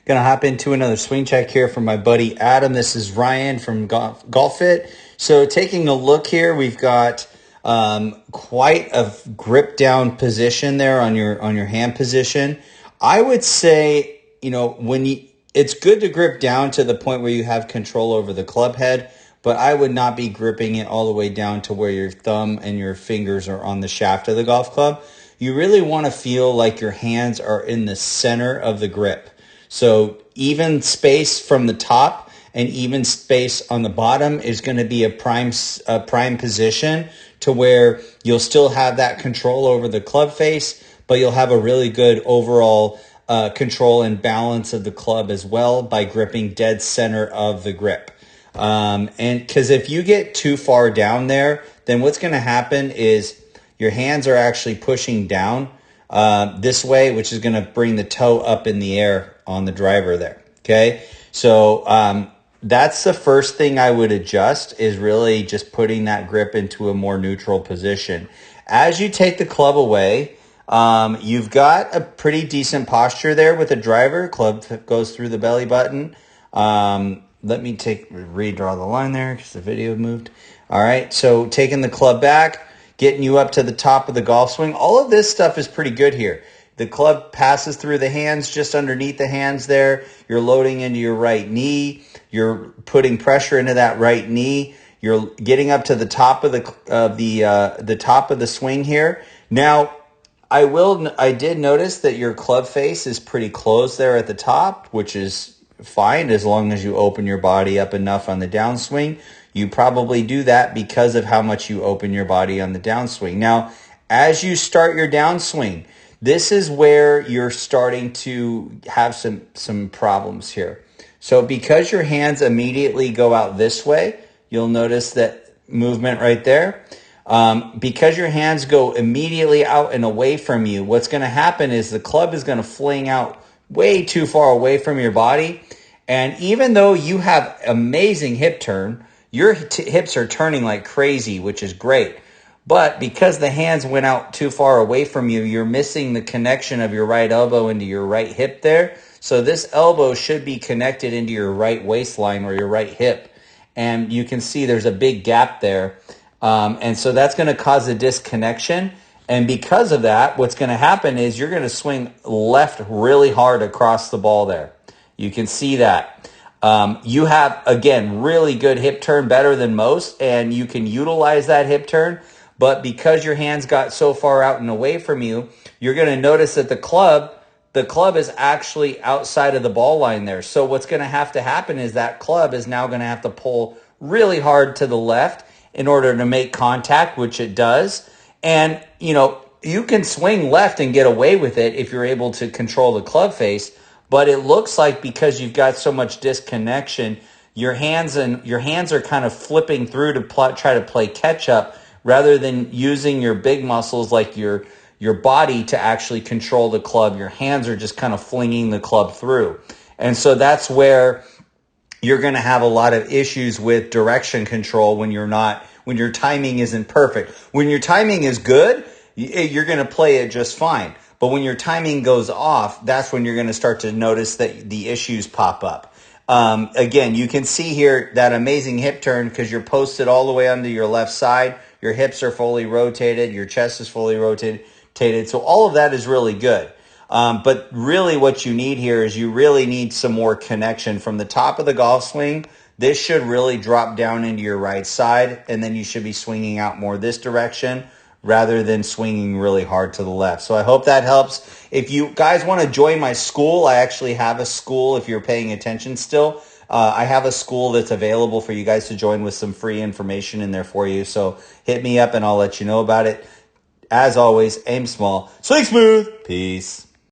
Gonna hop into another swing check here from my buddy Adam. This is Ryan from Golf Fit. So taking a look here, we've got quite a grip down position there on your hand position. I would say, it's good to grip down to the point where you have control over the club head, but I would not be gripping it all the way down to where your thumb and your fingers are on the shaft of the golf club. You really want to feel like your hands are in the center of the grip. So even space from the top and even space on the bottom is going to be a prime position to where you'll still have that control over the club face, but you'll have a really good overall control and balance of the club as well by gripping dead center of the grip. And because if you get too far down there, then what's going to happen is your hands are actually pushing down this way, which is going to bring the toe up in the air on the driver there. Okay. So that's the first thing I would adjust, is really just putting that grip into a more neutral position. As you take the club away, you've got a pretty decent posture there with the driver. Club goes through the belly button. Let me redraw the line there because the video moved. All right. So taking the club back, getting you up to the top of the golf swing. All of this stuff is pretty good here. The club passes through the hands, just underneath the hands there. You're loading into your right knee. You're putting pressure into that right knee. You're getting up to the top of the top of the swing here. Now, I did notice that your club face is pretty closed there at the top, which is fine as long as you open your body up enough on the downswing. You probably do that because of how much you open your body on the downswing. Now, as you start your downswing, this is where you're starting to have some problems here. So because your hands immediately go out this way, you'll notice that movement right there. Because your hands go immediately out and away from you, what's going to happen is the club is going to fling out way too far away from your body. And even though you have amazing hip turn, your hips are turning like crazy, which is great. But because the hands went out too far away from you, you're missing the connection of your right elbow into your right hip there. So this elbow should be connected into your right waistline or your right hip. And you can see there's a big gap there. And so that's going to cause a disconnection. And because of that, what's going to happen is you're going to swing left really hard across the ball there. You can see that. You have, again, really good hip turn, better than most, and you can utilize that hip turn. But because your hands got so far out and away from you, you're going to notice that the club is actually outside of the ball line there. So what's going to happen is that club is now going to have to pull really hard to the left in order to make contact, which it does. And, you can swing left and get away with it if you're able to control the club face. But it looks like because you've got so much disconnection, your hands are kind of flipping through to try to play catch up rather than using your big muscles like your body to actually control the club. Your hands are just kind of flinging the club through. And so that's where you're going to have a lot of issues with direction control when your timing isn't perfect. When your timing is good, you're going to play it just fine. But when your timing goes off, that's when you're going to start to notice that the issues pop up. Again, you can see here that amazing hip turn because you're posted all the way onto your left side. Your hips are fully rotated. Your chest is fully rotated. So all of that is really good. But really what you need here is you really need some more connection from the top of the golf swing. This should really drop down into your right side, and then you should be swinging out more this direction rather than swinging really hard to the left. So I hope that helps. If you guys want to join my school, I actually have a school if you're paying attention still. I have a school that's available for you guys to join with some free information in there for you. So hit me up and I'll let you know about it. As always, aim small, swing smooth. Peace.